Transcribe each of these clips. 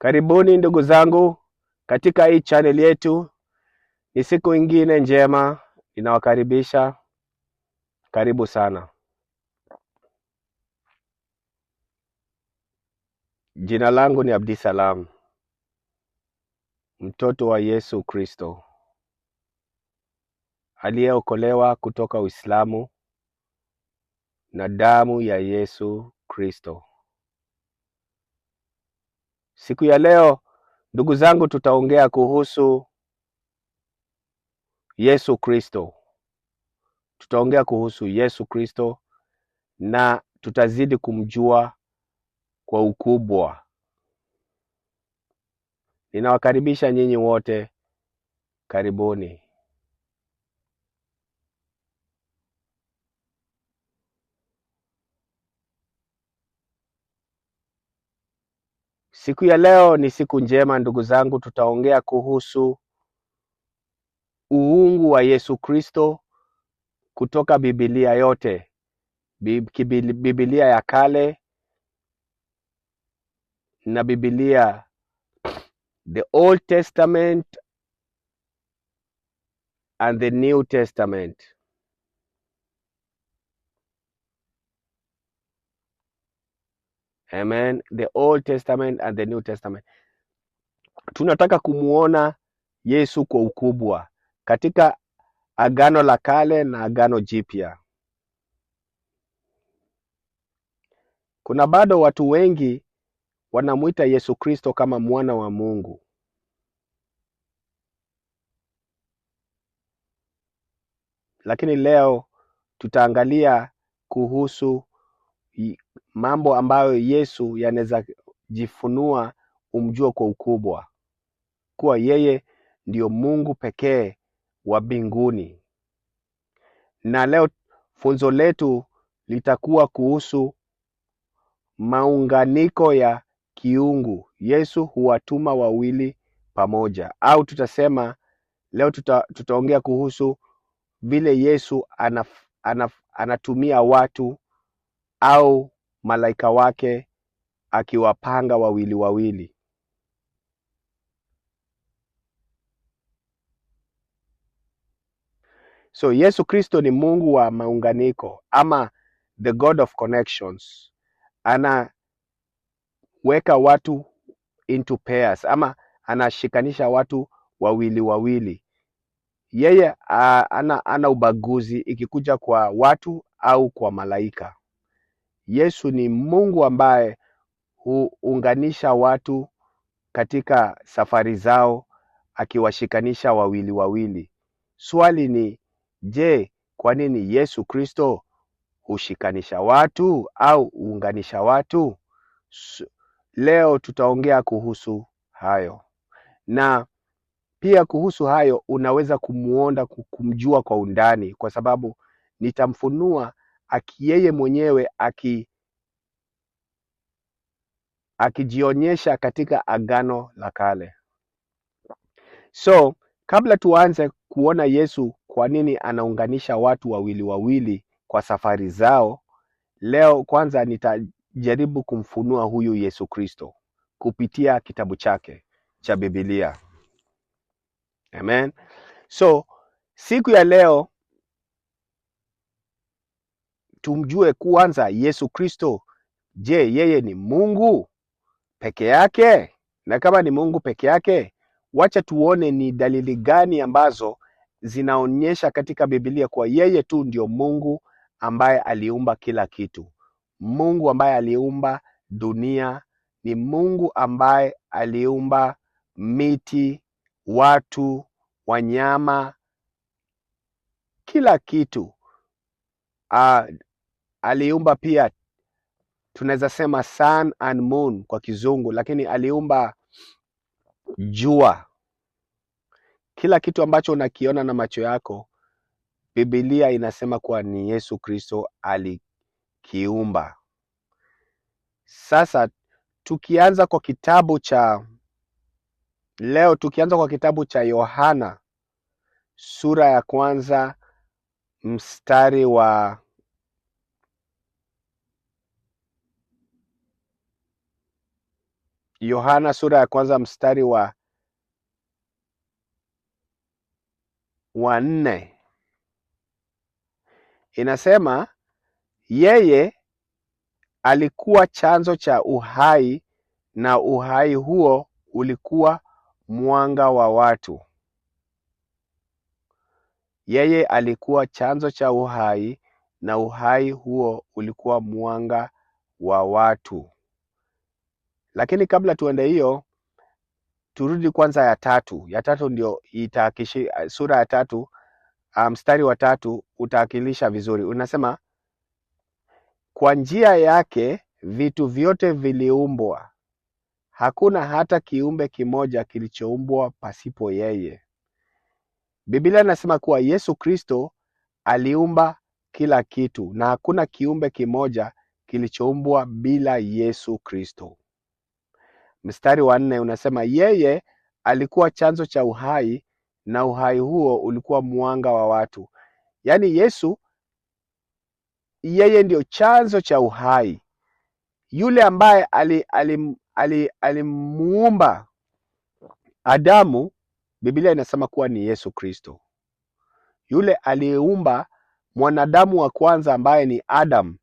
Karibuni ndugu zangu katika hii channel yetu. Ni siku ingine njema, ninawakaribisha. Karibu sana. Jina langu ni Abdisalam, mtoto wa Yesu Kristo aliyeokolewa kutoka Uislamu na damu ya Yesu Kristo. Siku ya leo ndugu zangu, tutaongea kuhusu Yesu Kristo. Tutaongea kuhusu Yesu Kristo na tutazidi kumjua kwa ukubwa. Ninawakaribisha nyinyi wote, karibuni. Siku ya leo ni siku njema ndugu zangu, tutaongea kuhusu uungu wa Yesu Kristo kutoka Biblia yote. Biblia ya kale na Biblia the Old Testament and the New Testament. Amen. The Old Testament and the New Testament. Tunataka kumuona Yesu kwa ukubwa katika Agano la Kale na Agano Jipya. Kuna bado watu wengi wanamuita Yesu Kristo kama mwana wa Mungu. Lakini leo tutaangalia kuhusu mambo ambayo Yesu yanaweza jifunua umjue kwa ukubwa, kuwa yeye ndio Mungu pekee wa mbinguni. Na leo funzo letu litakuwa kuhusu maunganiko ya kiungu. Yesu huwatuma wawili pamoja, au tutasema leo tutaongea kuhusu vile Yesu anatumia watu au malaika wake akiwapanga wawili wawili. So Yesu Kristo ni Mungu wa maunganiko, ama the God of connections. Anaweka watu into pairs, ama anashikanisha watu wawili wawili. Yeye ana ubaguzi ikikuja kwa watu au kwa malaika. Yesu ni Mungu ambaye huunganisha watu katika safari zao, akiwashikanisha wawili wawili. Swali ni, je, kwa nini Yesu Kristo hushikanisha watu au huunganisha watu? Leo tutaongea kuhusu hayo. Na pia kuhusu hayo unaweza kumuona, kumjua kwa undani, kwa sababu nitamfunua yeye mwenyewe akijionyesha katika Agano la Kale. So kabla tuanze kuona Yesu kwa nini anaunganisha watu wawili wawili kwa safari zao, leo kwanza nitajaribu kumfunua huyu Yesu Kristo kupitia kitabu chake cha Biblia. Amen. So siku ya leo tumjue kwanza Yesu Kristo. Je, yeye ni Mungu peke yake? Na kama ni Mungu peke yake, wacha tuone ni dalili gani ambazo zinaonyesha katika Biblia kwa yeye tu ndio Mungu ambaye aliumba kila kitu. Mungu ambaye aliumba dunia, ni Mungu ambaye aliumba miti, watu, wanyama, kila kitu. Aliumba pia, tunaweza sema sun and moon kwa kizungu, lakini aliumba jua. Kila kitu ambacho unakiona na macho yako, Biblia inasema kuwa ni Yesu Kristo alikiumba. Sasa tukianza kwa kitabu cha Yohana sura ya 1 mstari wa Yohana sura ya kwanza mstari wa 4 inasema yeye alikuwa chanzo cha uhai na uhai huo ulikuwa mwanga wa watu. Yeye alikuwa chanzo cha uhai na uhai huo ulikuwa mwanga wa watu. Lakini kabla tuende hiyo, turudi kwanza ya tatu. Ya tatu ndio itakishi, sura ya 3 mstari wa 3 utawakilisha vizuri. Unasema kwa njia yake vitu vyote viliumbwa. Hakuna hata kiumbe kimoja kilichoumbwa pasipo yeye. Biblia inasema kuwa Yesu Kristo aliumba kila kitu na hakuna kiumbe kimoja kilichoumbwa bila Yesu Kristo. Mstari wa 4 unasema yeye alikuwa chanzo cha uhai na uhai huo ulikuwa mwanga wa watu. Yaani Yesu, yeye ndio chanzo cha uhai. Yule ambaye alimuumba Adamu, Biblia inasema kuwa ni Yesu Kristo. Yule aliyeumba mwanadamu wa kwanza ambaye ni Adam,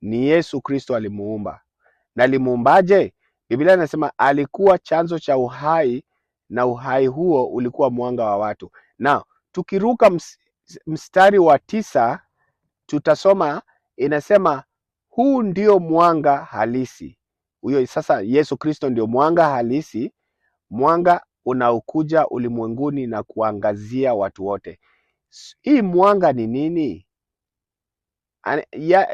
ni Yesu Kristo alimuumba. Na alimuumbaje? Biblia inasema alikuwa chanzo cha uhai na uhai huo ulikuwa mwanga wa watu. Na tukiruka mstari wa 9 tutasoma inasema huu ndio mwanga halisi. Huyo sasa Yesu Kristo ndio mwanga halisi, mwanga unaokuja ulimwenguni na kuangazia watu wote. Hii mwanga ni nini?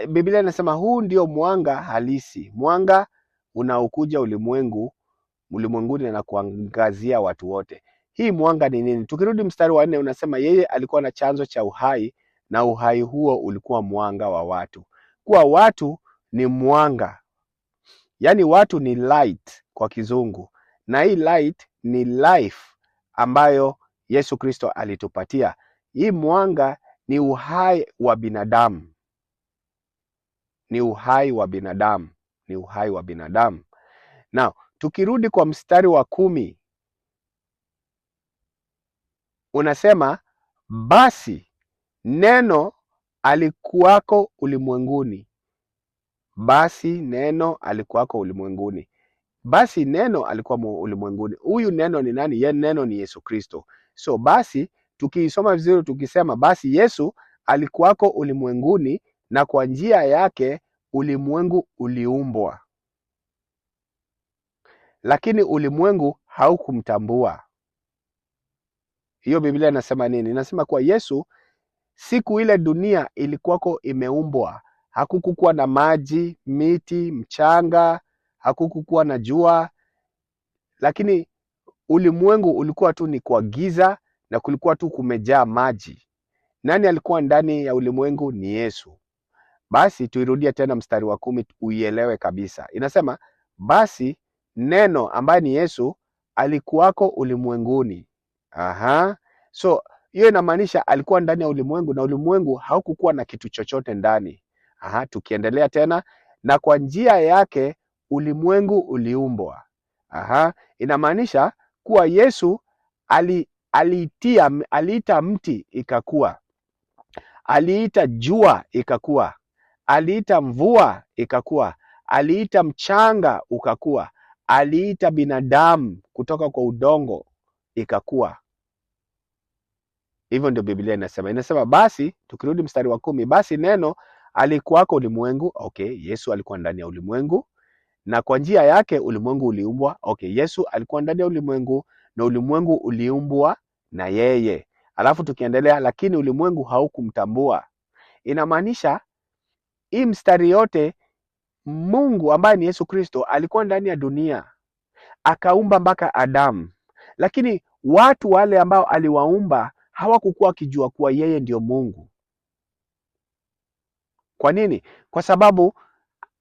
Biblia inasema huu ndio mwanga halisi, mwanga unaokuja ulimwenguni na kuangazia watu wote. Hii mwanga ni nini? Tukirudi mstari wa 4 unasema yeye alikuwa na chanzo cha uhai na uhai huo ulikuwa mwanga wa watu. Kuwa watu ni mwanga, yaani watu ni light kwa kizungu, na hii light ni life ambayo Yesu Kristo alitupatia. Hii mwanga ni uhai wa binadamu, ni uhai wa binadamu, ni uhai wa binadamu. Now, tukirudi kwa mstari wa 10 unasema basi neno alikuwako ulimwenguni. Basi neno alikuwako ulimwenguni. Basi neno alikuwa ulimwenguni. Huyu neno ni nani? Ye neno ni Yesu Kristo. So basi tukiisoma vizuri tukisema basi Yesu alikuwako ulimwenguni na kwa njia yake ulimwengu uliumbwa. Lakini ulimwengu haukumtambua. Hiyo Biblia inasema nini? Inasema kwa Yesu, siku ile dunia ilikuwako imeumbwa, hakukukuwa na maji, miti, mchanga, hakukukuwa na jua, lakini ulimwengu ulikuwa tu ni kwa giza na kulikuwa tu kumejaa maji. Nani alikuwa ndani ya ulimwengu? Ni Yesu. Basi tuirudie tena mstari wa 10 uielewe kabisa. Inasema basi neno ambaye ni Yesu alikuwako ulimwenguni. So hiyo inamaanisha alikuwa ndani ya ulimwengu na ulimwengu haukukuwa na kitu chochote ndani. Tukiendelea tena, na kwa njia yake ulimwengu uliumbwa. Inamaanisha kuwa Yesu aliita mti ikakuwa, aliita jua ikakuwa, aliita mvua ikakuwa, aliita mchanga ukakuwa, aliita binadamu kutoka kwa udongo ikakuwa. Hivyo ndio Biblia inasema. Inasema basi, tukirudi mstari wa 10, basi neno alikuwako ulimwengu. Okay, Yesu alikuwa ndani ya ulimwengu na kwa njia yake ulimwengu uliumbwa. Okay, Yesu alikuwa ndani ya ulimwengu na ulimwengu uliumbwa na yeye. Alafu tukiendelea, lakini ulimwengu haukumtambua. Inamaanisha hii mstari yote, Mungu ambaye ni Yesu Kristo alikuwa ndani ya dunia, akaumba mpaka Adamu, lakini watu wale ambao aliwaumba hawakukuwa wakijua kuwa yeye ndio Mungu. Kwa nini? Kwa sababu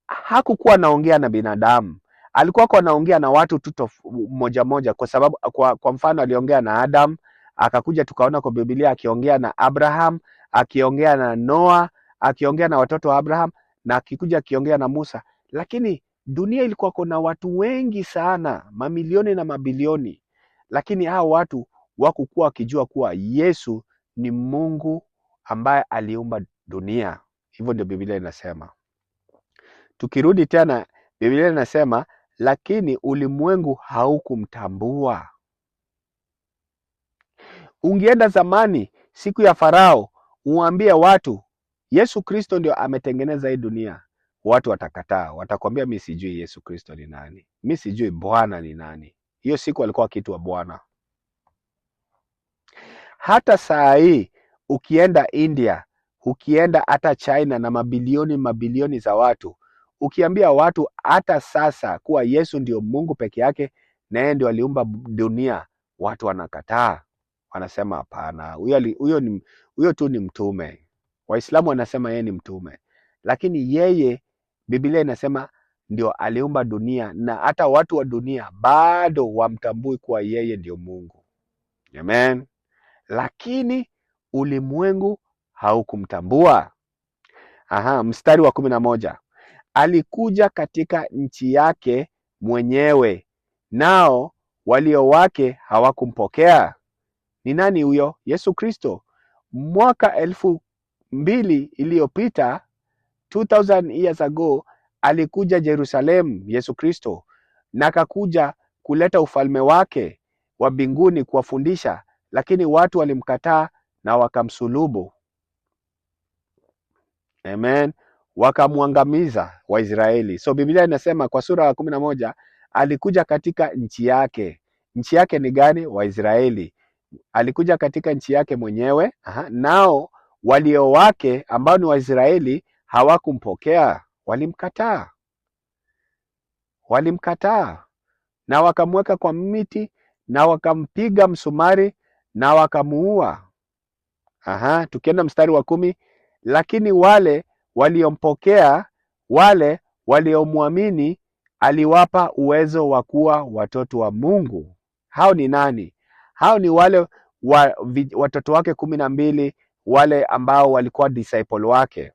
hakukuwa anaongea na binadamu, alikuwa anaongea na watu tu moja moja. Kwa sababu kwa mfano aliongea na Adam, akakuja tukaona kwa Biblia akiongea na Abraham, akiongea na Noah, akiongea na watoto wa Abraham, na akikuja akiongea na Musa. Lakini dunia ilikuwa kuna watu wengi sana, mamilioni na mabilioni, lakini hao watu wakukuwa wakijua kuwa Yesu ni Mungu ambaye aliumba dunia. Hivyo ndio Biblia inasema. Tukirudi tena, Biblia inasema lakini ulimwengu haukumtambua. Ungeenda zamani, siku ya Farao, uambie watu Yesu Kristo ndio ametengeneza hii dunia, watu watakataa, watakwambia mimi sijui Yesu Kristo ni nani, mimi sijui Bwana ni nani. Hiyo siku alikuwa kitu wa Bwana. Hata saa hii ukienda India, ukienda hata China na mabilioni za watu, ukiambia watu hata sasa kuwa Yesu ndio Mungu peke yake na yeye ndio aliumba dunia, watu wanakataa. Wanasema hapana, huyo tu ni mtume. Waislamu wanasema yeye ni mtume, lakini yeye, Biblia inasema ndio aliumba dunia, na hata watu wa dunia bado wamtambui kuwa yeye ndio Mungu. Amen. Lakini ulimwengu haukumtambua. Mstari wa 11. Alikuja katika nchi yake mwenyewe, nao walio wake hawakumpokea. Ni nani huyo? Yesu Kristo. Mwaka 2000 iliyopita, 2000 years ago, alikuja Jerusalem Yesu Kristo, na akakuja kuleta ufalme wake wa mbinguni kuwafundisha, lakini watu walimkataa na wakamsulubu. Amen. Wakamwangamiza Waisraeli. So Biblia inasema kwa sura ya 11, alikuja katika nchi yake. Nchi yake ni gani? Waisraeli. Alikuja katika nchi yake mwenyewe, nao walio wake ambao ni Waisraeli hawakumpokea, walimkataa na wakamweka kwa miti na wakampiga msumari na wakamuua. Tukienda mstari wa 10, lakini wale waliompokea, wale waliomwamini, aliwapa uwezo wa kuwa watoto wa Mungu. Hao ni nani? Hao ni wale watoto wake 12, wale ambao walikuwa disciple wake,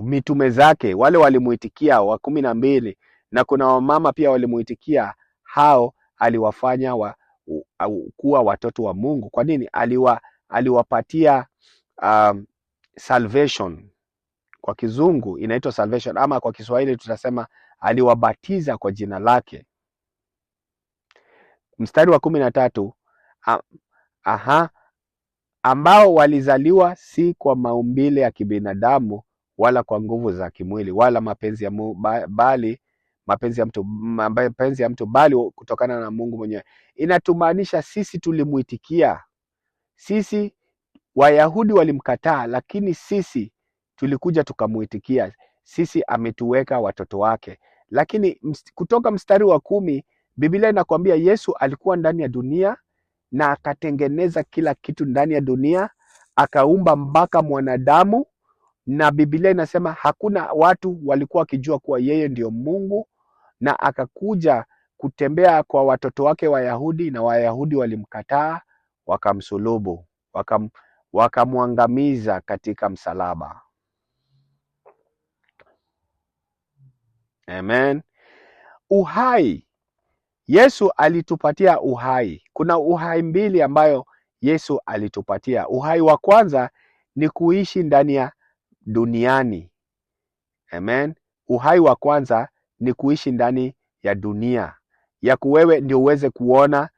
mitume zake, wale walimuitikia wa 12, na kuna wamama pia walimuitikia. Hao aliwafanya kuwa watoto wa Mungu. Kwa nini? Aliwapatia salvation. Kwa kizungu inaitwa salvation, ama kwa Kiswahili tutasema aliwabatiza kwa jina lake. Mstari wa 13, ambao walizaliwa si kwa maumbile ya kibinadamu wala kwa nguvu za kimwili wala mapenzi ya mtu bali kutokana na Mungu mwenyewe. Inatumaanisha sisi tulimuitikia. Sisi Wayahudi walimkataa, lakini sisi tulikuja tukamuitikia. Sisi ametuweka watoto wake. Lakini kutoka mstari wa 10, Biblia inakwambia Yesu alikuwa ndani ya dunia na akatengeneza kila kitu ndani ya dunia, akaumba mpaka mwanadamu, na Biblia inasema hakuna watu walikuwa wakijua kuwa yeye ndio Mungu, na akakuja kutembea kwa watoto wake Wayahudi, na Wayahudi walimkataa, wakamsulubu, wakamwangamiza katika msalaba. Amen. Uhai. Yesu alitupatia uhai. Kuna uhai mbili ambayo Yesu alitupatia. Uhai wa kwanza ni kuishi ndani ya duniani. Amen. Uhai wa kwanza ni kuishi ndani ya dunia, ya kuwewe ndio uweze kuona,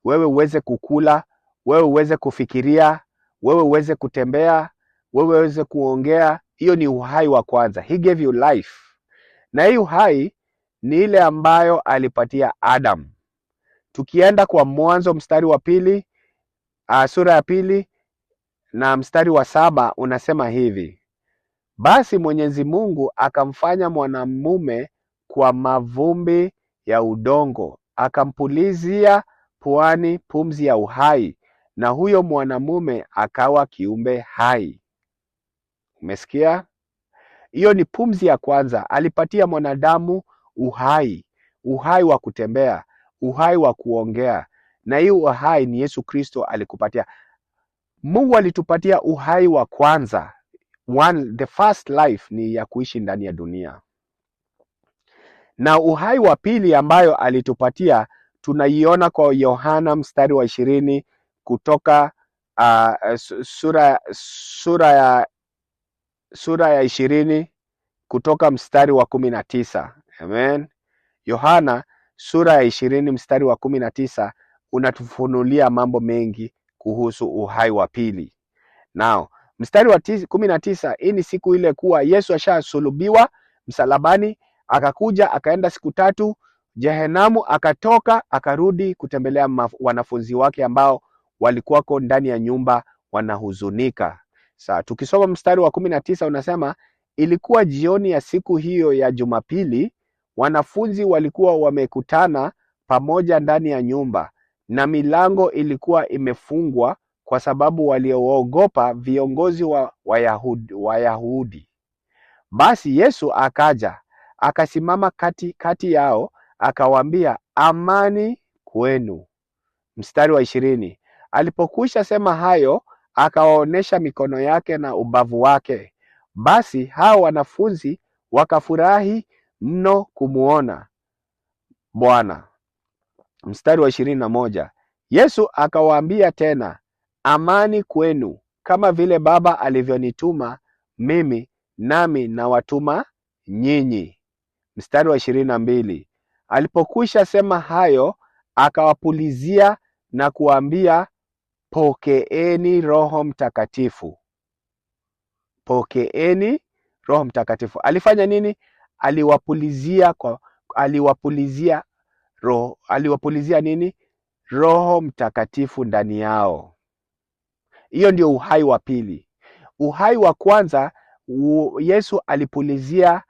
wewe uweze kukula, wewe uweze kufikiria, wewe uweze kutembea, wewe uweze kuongea. Hiyo ni uhai wa kwanza. He gave you life. Na hii uhai ni ile ambayo alipatia Adam. Tukienda kwa Mwanzo mstari wa 2, sura ya 2 na mstari wa 7, unasema hivi: basi Mwenyezi Mungu akamfanya mwanamume kwa mavumbi ya udongo, akampulizia puani pumzi ya uhai, na huyo mwanamume akawa kiumbe hai. Umesikia? Hiyo ni pumzi ya kwanza. Alipatia mwanadamu uhai, uhai wa kutembea, uhai wa kuongea, na hiyo uhai ni Yesu Kristo alikupatia. Mungu alitupatia uhai wa kwanza. The first life ni ya kuishi ndani ya dunia. Na uhai wa pili ambayo alitupatia tunaiona kwa Yohana mstari wa 20 kutoka sura ya 20 kutoka mstari wa 19. Amen. Yohana sura ya 20 mstari wa 19 unatufunulia mambo mengi kuhusu uhai wa pili. Now, mstari wa 19, hii ni siku ile kuwa Yesu ashasulubiwa msalabani, akakuja akaenda siku 3 Jehenamu, akatoka akarudi kutembelea wanafunzi wake ambao walikuwako ndani ya nyumba wanahuzunika. Sasa tukisoma mstari wa 19 unasema, ilikuwa jioni ya siku hiyo ya Jumapili, wanafunzi walikuwa wamekutana pamoja ndani ya nyumba na milango ilikuwa imefungwa kwa sababu walioogopa viongozi wa Wayahudi. Basi Yesu akaja akasimama kati yao akawaambia, amani kwenu. Mstari wa 20, alipokwisha sema hayo akawaonesha mikono yake na ubavu wake. Basi hao wanafunzi wakafurahi mno kumuona Bwana. Mstari wa 21, Yesu akawaambia tena, amani kwenu, kama vile Baba alivyonituma mimi, nami nawatuma nyinyi. Mstari wa 22, alipokwisha sema hayo akawapulizia na kuambia, pokeeni Roho Mtakatifu. Pokeeni Roho Mtakatifu. Alifanya nini? Aliwapulizia nini? Roho Mtakatifu ndani yao. Hiyo ndio uhai wa pili. Uhai wa kwanza, Yesu alipulizia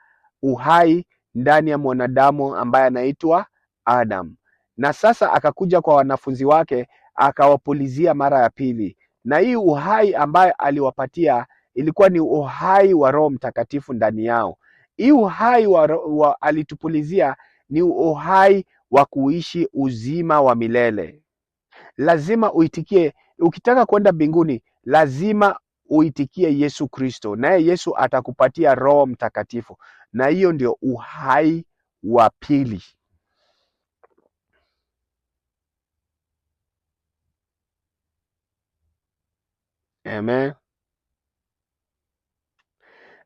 uhai ndani ya mwanadamu ambaye anaitwa Adam. Na sasa akakuja kwa wanafunzi wake akawapulizia mara ya pili. Na hii uhai ambaye aliwapatia ilikuwa ni uhai wa Roho Mtakatifu ndani yao. Hii uhai alitupulizia ni uhai wa kuishi uzima wa milele. Lazima uitikie, ukitaka kwenda mbinguni lazima uitikie Yesu Kristo, naye Yesu atakupatia Roho Mtakatifu, na hiyo ndio uhai wa pili. Amen.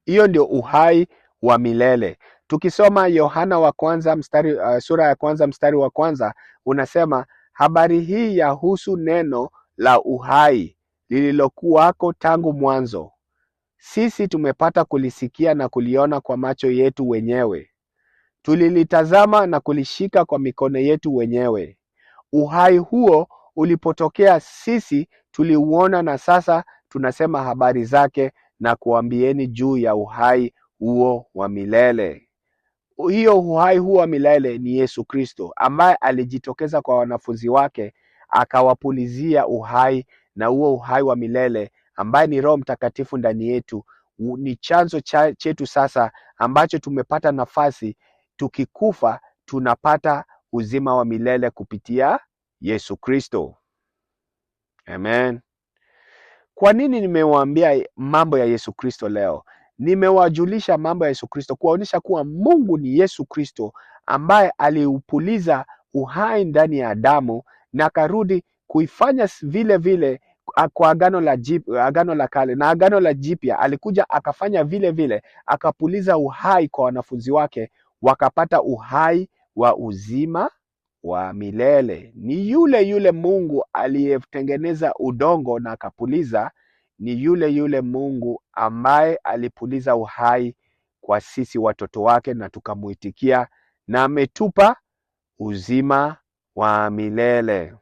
Hiyo ndio uhai wa milele. Tukisoma Yohana wa kwanza sura ya kwanza mstari wa kwanza unasema, habari hii yahusu neno la uhai lililokuwako tangu mwanzo. Sisi tumepata kulisikia na kuliona kwa macho yetu wenyewe. Tulilitazama na kulishika kwa mikono yetu wenyewe. Uhai huo ulipotokea sisi tuliuona, na sasa tunasema habari zake na kuambieni juu ya uhai huo wa milele. Hiyo uhai huo wa milele ni Yesu Kristo ambaye alijitokeza kwa wanafunzi wake akawapulizia uhai, na huo uhai wa milele ambaye ni Roho Mtakatifu ndani yetu ni chanzo chetu sasa ambacho tumepata nafasi, tukikufa tunapata uzima wa milele kupitia Yesu Kristo. Amen. Kwa nini nimewaambia mambo ya Yesu Kristo leo? Nimewajulisha mambo ya Yesu Kristo kuwaonyesha kuwa Mungu ni Yesu Kristo ambaye aliupuliza uhai ndani ya Adamu na akarudi kuifanya vile vile kwa agano la kale na agano la jipya. Alikuja akafanya vile vile, akapuliza uhai kwa wanafunzi wake, wakapata uhai wa uzima wa milele. Ni yule Mungu aliyetengeneza udongo na akapuliza, ni yule Mungu ambaye alipuliza uhai kwa sisi watoto wake na tukamuitikia, na ametupa uzima wa milele.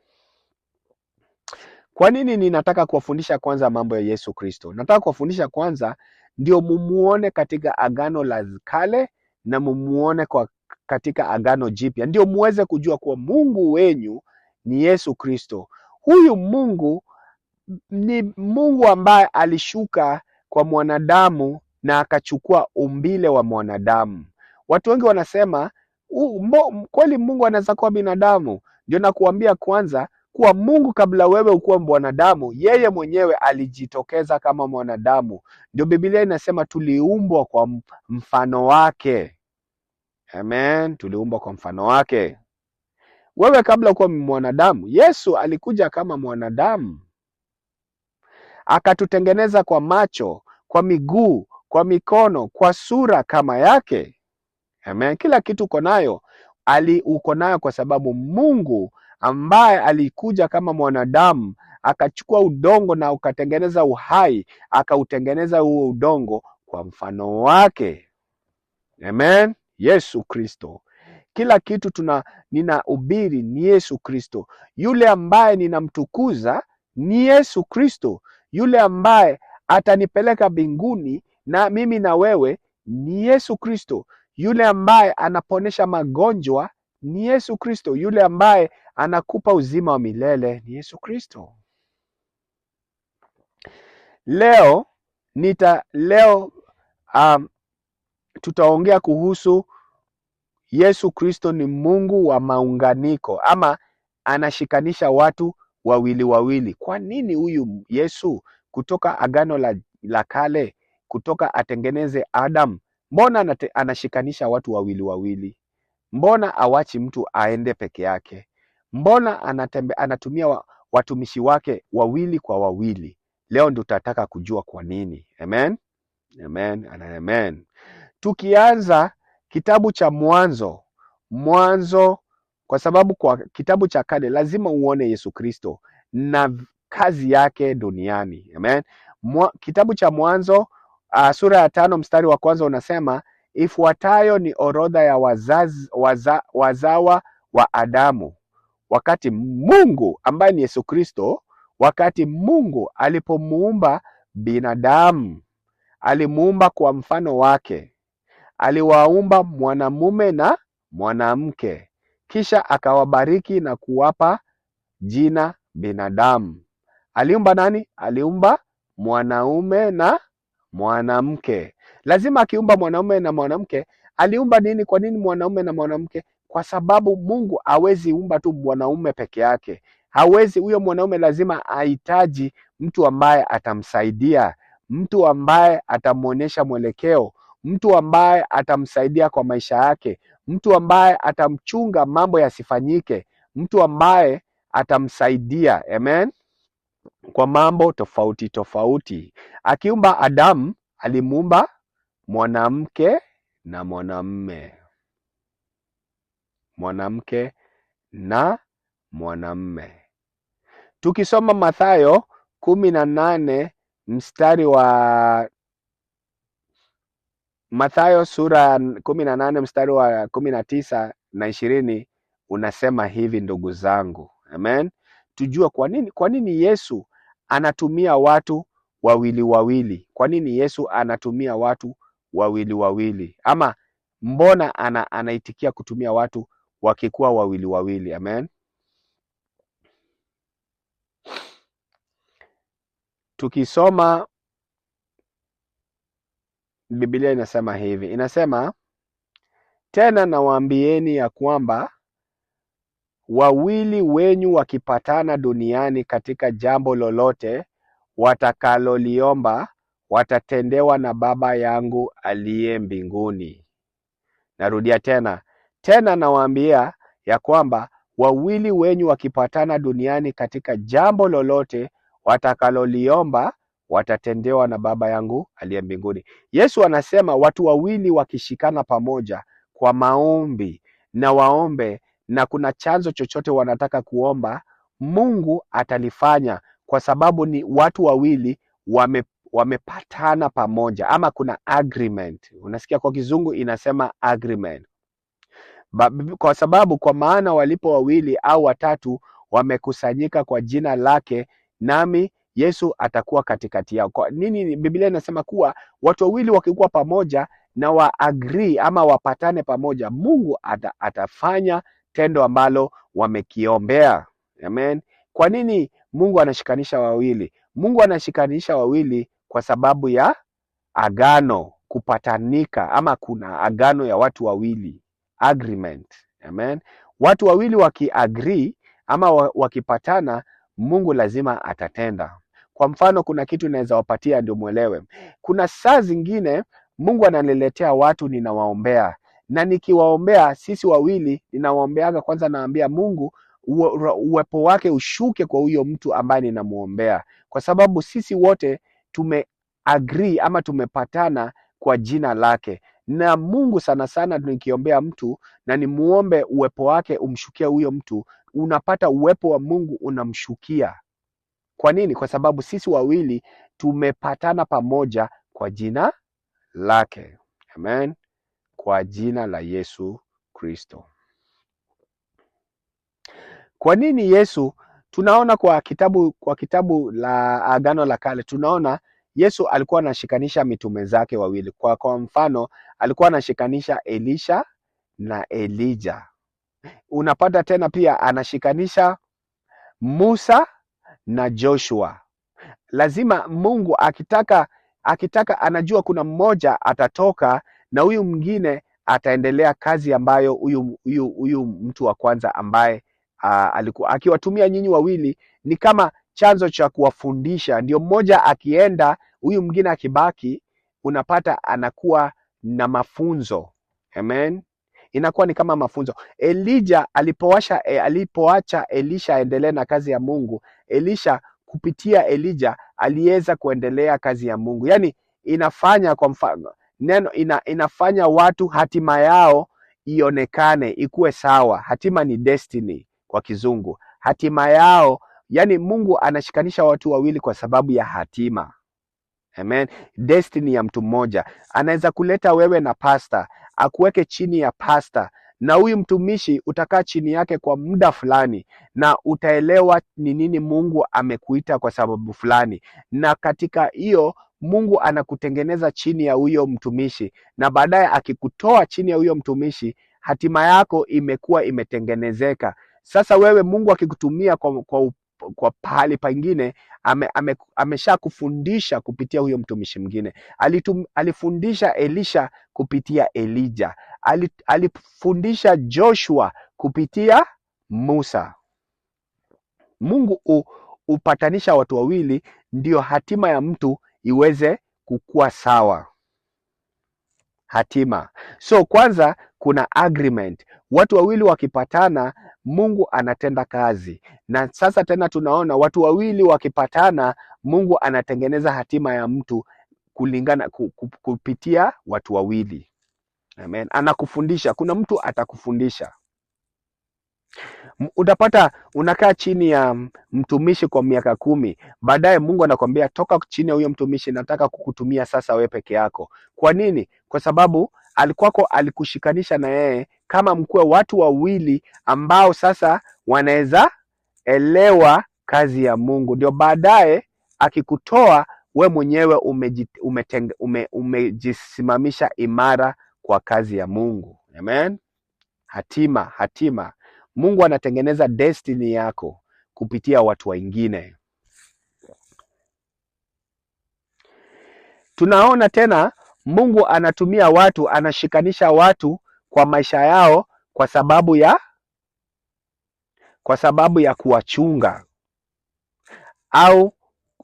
Kwa nini ninataka kuwafundisha kwanza mambo ya Yesu Kristo? Nataka kuwafundisha kwanza ndio mumuone katika agano la kale na mumuone katika agano jipya, ndio muweze kujua kuwa Mungu wenyu ni Yesu Kristo. Huyu Mungu ni Mungu ambaye alishuka kwa mwanadamu na akachukua umbile wa mwanadamu. Watu wengi wanasema kweli Mungu anaweza kuwa binadamu? Ndio nakuambia kwanza kuwa Mungu kabla wewe ukuwa mwanadamu, yeye mwenyewe alijitokeza kama mwanadamu. Ndio Biblia inasema tuliumbwa kwa mfano wake. Amen. Tuliumbwa kwa mfano wake. Wewe kabla kuwa mwanadamu, Yesu alikuja kama mwanadamu, akatutengeneza kwa macho, kwa miguu, kwa mikono, kwa sura kama yake. Amen. Kila kitu uko nayo kwa sababu Mungu ambaye alikuja kama mwanadamu akachukua udongo na ukatengeneza uhai, akautengeneza huo udongo kwa mfano wake. Amen. Yesu Kristo. Kila kitu ninahubiri ni Yesu Kristo. Yule ambaye ninamtukuza ni Yesu Kristo. Yule ambaye atanipeleka mbinguni na mimi na wewe ni Yesu Kristo. Yule ambaye anaponesha magonjwa ni Yesu Kristo. Yule ambaye anakupa uzima wa milele ni Yesu Kristo. Leo tutaongea kuhusu Yesu Kristo ni Mungu wa maunganiko, ama anashikanisha watu wawili wawili. Kwa nini huyu Yesu kutoka Agano la Kale, kutoka atengeneze Adam, mbona anashikanisha watu wawili wawili? Mbona awachi mtu aende peke yake? Mbona anatumia watumishi wake wawili kwa wawili? Leo ndio tutataka kujua kwa nini. Amen. Amen. Amen. Tukianza kitabu cha Mwanzo, kwa sababu kwa kitabu cha kale lazima uone Yesu Kristo na kazi yake duniani. Amen. Kitabu cha Mwanzo sura ya 5 mstari wa kwanza unasema, ifuatayo ni orodha ya wazawa wa Adamu wakati Mungu, ambaye ni Yesu Kristo, wakati Mungu alipomuumba binadamu, alimuumba kwa mfano wake. Aliwaumba mwanamume na mwanamke, kisha akawabariki na kuwapa jina binadamu. Aliumba nani? Aliumba mwanaume na mwanamke. Lazima akiumba mwanaume na mwanamke, aliumba nini? Kwa nini mwanaume na mwanamke? Kwa sababu Mungu hawezi umba tu mwanaume peke yake. Hawezi, huyo mwanaume lazima ahitaji mtu ambaye atamsaidia, mtu ambaye atamuonesha mwelekeo, mtu ambaye atamsaidia kwa maisha yake, mtu ambaye atamchunga mambo yasifanyike, mtu ambaye atamsaidia, amen, kwa mambo tofauti tofauti. Akiumba Adamu, alimuumba mwanamke na mwanamume, mwanamke na mwanamume. Tukisoma Mathayo 18 mstari wa Mathayo sura 18 mstari wa 19 na 20 unasema hivi, ndugu zangu. Amen. Tujue kwa nini Yesu anatumia watu wawili wawili. Kwa nini Yesu anatumia watu wawili wawili? Ama mbona anaitikia kutumia watu wakikuwa wawili wawili? Amen. Tukisoma Biblia inasema hivi, inasema, tena nawaambieni ya kwamba wawili wenyu wakipatana duniani katika jambo lolote watakaloliomba, watatendewa na Baba yangu aliye mbinguni. Narudia tena nawaambia ya kwamba wawili wenyu wakipatana duniani katika jambo lolote watakaloliomba, watatendewa na Baba yangu aliye mbinguni. Yesu anasema watu wawili wakishikana pamoja kwa maombi na waombe, na kuna chanzo chochote wanataka kuomba, Mungu atalifanya, kwa sababu ni watu wawili wamepatana pamoja, ama kuna agreement. Unasikia kwa kizungu inasema agreement. Kwa sababu kwa maana walipo wawili au watatu wamekusanyika kwa jina lake, nami Yesu atakuwa katikati yao. Kwa nini Biblia inasema kuwa watu wawili wakikuwa pamoja na wa agree ama wapatane pamoja, Mungu atafanya tendo ambalo wamekiombea. Amen. Kwa nini Mungu anashikanisha wawili? Mungu anashikanisha wawili kwa sababu ya agano, kupatanika, ama kuna agano ya watu wawili, agreement. Amen. Watu wawili wakiagree ama wakipatana, Mungu lazima atatenda. Kwa mfano, kuna kitu naweza wapatia ndio muelewe. Kuna saa zingine Mungu ananiletea watu ninawaombea, na nikiwaombea sisi wawili, ninawaombeaga kwanza, naambia Mungu uwepo wake ushuke kwa huyo mtu ambaye ninamuombea, kwa sababu sisi wote agree ama tumepatana kwa jina lake. Na Mungu sana sana nikiombea mtu na nimuombe uwepo wake umshukia huyo mtu, unapata uwepo wa Mungu unamshukia. Kwa nini? Kwa sababu sisi wawili tumepatana pamoja kwa jina lake. Amen. Kwa jina la Yesu Kristo. Kwa nini Yesu? Tunaona kwa kitabu la Agano la Kale, tunaona Yesu alikuwa anashikanisha mitume zake wawili. Kwa mfano, alikuwa anashikanisha Elisha na Elijah. Unapata tena pia anashikanisha Musa na Joshua. Lazima Mungu akitaka anajua kuna mmoja atatoka na huyu mwingine ataendelea kazi ambayo huyu mtu wa kwanza ambaye alikuwa akiwatumia nyinyi wawili ni kama chanzo cha kuwafundisha. Ndio mmoja akienda, huyu mwingine akibaki, unapata anakuwa na mafunzo. Amen. Inakuwa ni kama mafunzo. Elijah alipoacha Elisha aendelee na kazi ya Mungu, Elisha kupitia Elijah aliweza kuendelea kazi ya Mungu. Yaani inafanya, kwa mfano neno inafanya watu hatima yao ionekane, ikuwe sawa. Hatima ni destiny kwa kizungu. Hatima yao, yani Mungu anashikanisha watu wawili kwa sababu ya hatima. Amen. Destiny ya mtu mmoja. Anaweza kuleta wewe na pastor, akuweke chini ya pastor, na huyu mtumishi utakaa chini yake kwa muda fulani, na utaelewa ni nini Mungu amekuita kwa sababu fulani, na katika hiyo Mungu anakutengeneza chini ya huyo mtumishi, na baadaye akikutoa chini ya huyo mtumishi, hatima yako imekuwa imetengenezeka. Sasa wewe Mungu akikutumia kwa pahali pengine, amesha kufundisha kupitia huyo mtumishi mwingine. Alifundisha Elisha kupitia Elijah. Alifundisha Joshua kupitia Musa. Mungu upatanisha watu wawili ndio hatima ya mtu iweze kukua sawa. Hatima. So kwanza kuna agreement. Watu wawili wakipatana, Mungu anatenda kazi. Na sasa tena tunaona watu wawili wakipatana, Mungu anatengeneza hatima ya mtu kulingana kupitia watu wawili. Amen. Anakufundisha. Kuna mtu atakufundisha. Utapata unakaa chini ya mtumishi kwa miaka 10, baadaye Mungu anakuambia toka chini ya huyo mtumishi, nataka kukutumia sasa wewe peke yako. Kwa nini? Kwa sababu alikushikanisha na yeye kama mkwe, watu wawili ambao sasa wanaweza elewa kazi ya Mungu. Ndio baadaye akikutoa we mwenyewe umejisimamisha imara kwa kazi ya Mungu. Amen. Hatima. Mungu anatengeneza destiny yako kupitia watu wengine. Tunaona tena Mungu anatumia watu, anashikanisha watu kwa maisha yao kwa sababu ya kuwachunga, au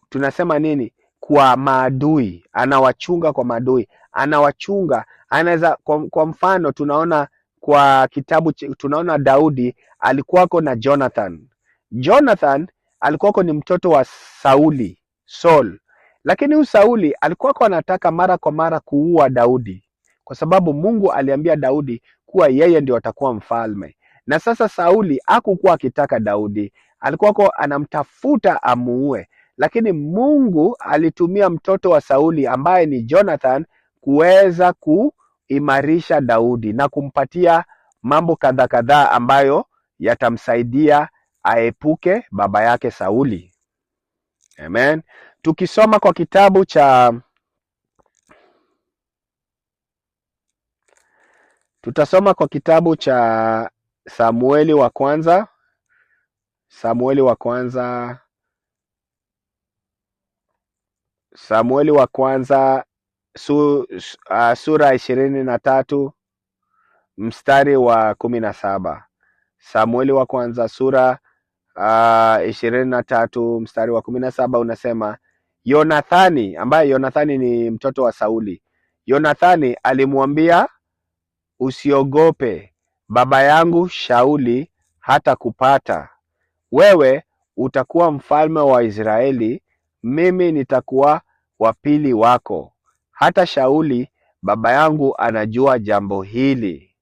tunasema nini, kwa maadui. Anawachunga kwa maadui, anawachunga. Anaweza kwa mfano tunaona kwa kitabu, tunaona Daudi alikuwako na Jonathan alikuwako ni mtoto wa Saul, lakini huyu Sauli alikuwako anataka mara kwa mara kuua Daudi, kwa sababu Mungu aliambia Daudi kuwa yeye ndio atakuwa mfalme. Na sasa Sauli hakukuwa akitaka Daudi, alikuwako anamtafuta amuue, lakini Mungu alitumia mtoto wa Sauli ambaye ni Jonathan kuweza kuimarisha Daudi na kumpatia mambo kadhaa ambayo yatamsaidia aepuke baba yake Sauli. Amen. Tukisoma kwa kitabu cha tutasoma kwa kitabu cha Samueli wa kwanza sura 23 mstari wa 17. Samueli wa kwanza sura 23 mstari wa 17 unasema, Yonathani, ambaye Yonathani ni mtoto wa Sauli, Yonathani alimwambia usiogope, baba yangu Shauli hata kupata. Wewe utakuwa mfalme wa Israeli, mimi nitakuwa wa pili wako. Hata Shauli baba yangu anajua jambo hili.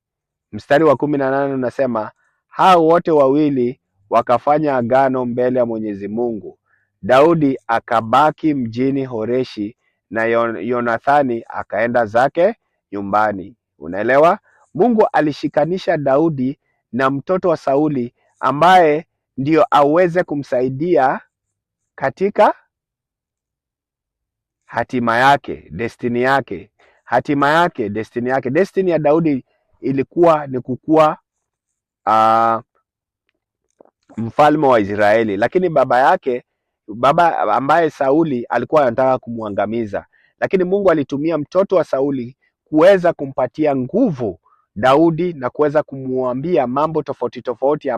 Mstari wa 18 unasema, hao wote wawili wakafanya agano mbele ya Mwenyezi Mungu. Daudi akabaki mjini Horeshi na Yonathani akaenda zake nyumbani. Unaelewa? Mungu alishikanisha Daudi na mtoto wa Sauli ambaye ndio aweze kumsaidia katika hatima yake, destiny yake. Hatima yake, destiny yake. Destiny ya Daudi ilikuwa ni kukuwa mfalme wa Israeli, lakini baba ambaye Sauli alikuwa anataka kumwangamiza, lakini Mungu alitumia mtoto wa Sauli kuweza kumpatia nguvu Daudi na kuweza kumwambia mambo tofauti tofauti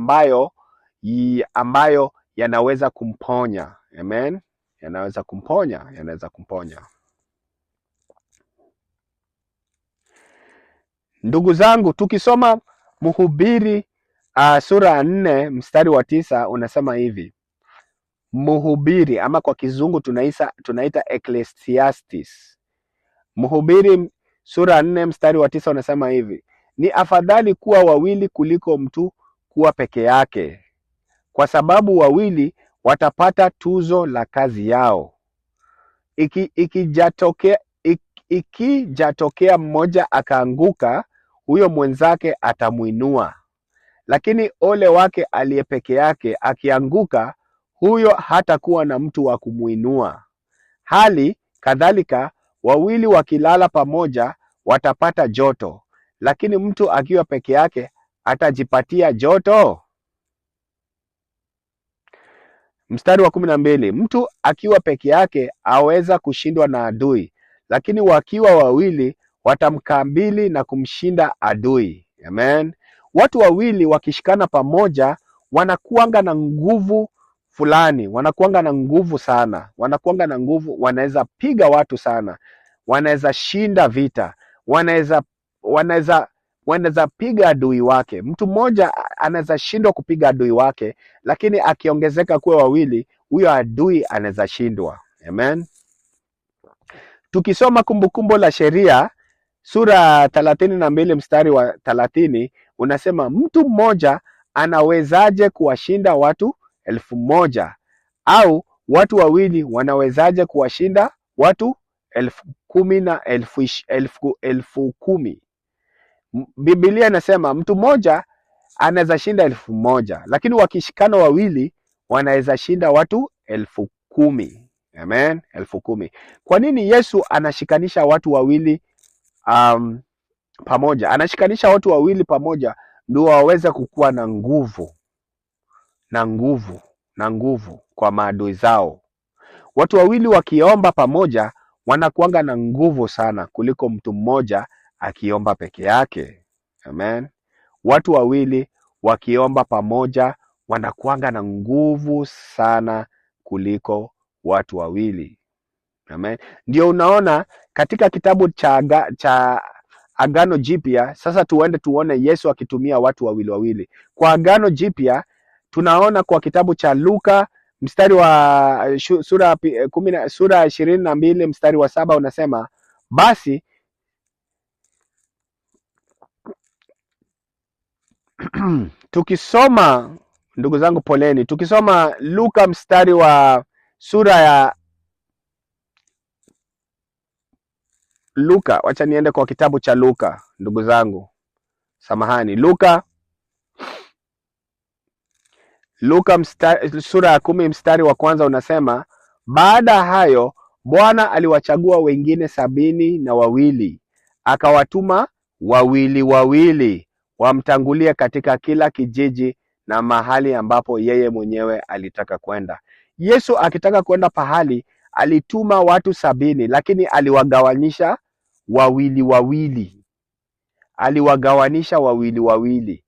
ambayo yanaweza kumponya. Amen. Yanaweza kumponya. Ndugu zangu, tukisoma Mhubiri sura ya 4 mstari wa 9 unasema hivi. Mhubiri ama kwa kizungu tunaita Ecclesiastes. Mhubiri sura ya 4 mstari wa 9 unasema hivi. Ni afadhali kuwa wawili kuliko mtu kuwa peke yake, kwa sababu wawili watapata tuzo la kazi yao. Ikijatokea mmoja akaanguka, huyo mwenzake atamuinua. Lakini ole wake aliye peke yake, akianguka, huyo hatakuwa na mtu wa kumuinua. Hali kadhalika wawili wakilala pamoja watapata joto, lakini mtu akiwa peke yake atajipatia joto. Mstari wa 12, mtu akiwa peke yake aweza kushindwa na adui, lakini wakiwa wawili watamkabili na kumshinda adui. Amen. Watu wawili wakishikana pamoja wanakuanga na nguvu fulani, wanakuanga na nguvu sana, wanakuanga na nguvu, wanaweza piga watu sana, wanaweza shinda vita, wanaweza piga adui wake. Mtu mmoja anaweza shindwa kupiga adui wake, lakini akiongezeka kuwa wawili, huyo adui anaweza shindwa. Amen. Tukisoma Kumbukumbu la Sheria sura 32 mstari wa 30 unasema, mtu mmoja anawezaje kuwashinda watu 1,000? Au watu wawili wanawezaje kuwashinda watu 10,000 na 10,000? Biblia inasema mtu mmoja anaweza shinda 1,000, lakini wakishikana wawili wanaweza shinda watu 10,000. Amen, 10,000. Kwa nini Yesu anashikanisha watu wawili pamoja? Anashikanisha watu wawili pamoja ndio waweze kukuwa na nguvu kwa maadui zao. Watu wawili wakiomba pamoja wanakuanga na nguvu sana kuliko mtu mmoja akiomba peke yake. Amen. Watu wawili wakiomba pamoja wanakuanga na nguvu sana kuliko watu wawili. Amen. Ndio unaona katika kitabu cha Agano Jipya, sasa tuone Yesu akitumia watu wawili. Kwa Agano Jipya tunaona kwa kitabu cha Luka mstari wa sura 22 mstari wa 7 unasema, basi tukisoma, ndugu zangu poleni, tukisoma Luka mstari wa sura ya Luka, wacha niende kwa kitabu cha Luka ndugu zangu, samahani. Luka sura ya 10 mstari wa kwanza unasema, baada ya hayo Bwana aliwachagua wengine 72, akawatuma wawili wamtangulie katika kila kijiji na mahali ambapo yeye mwenyewe alitaka kwenda. Yesu akitaka kwenda pahali alituma watu 70, lakini aliwagawanyisha wawili. Aliwagawanisha wawili.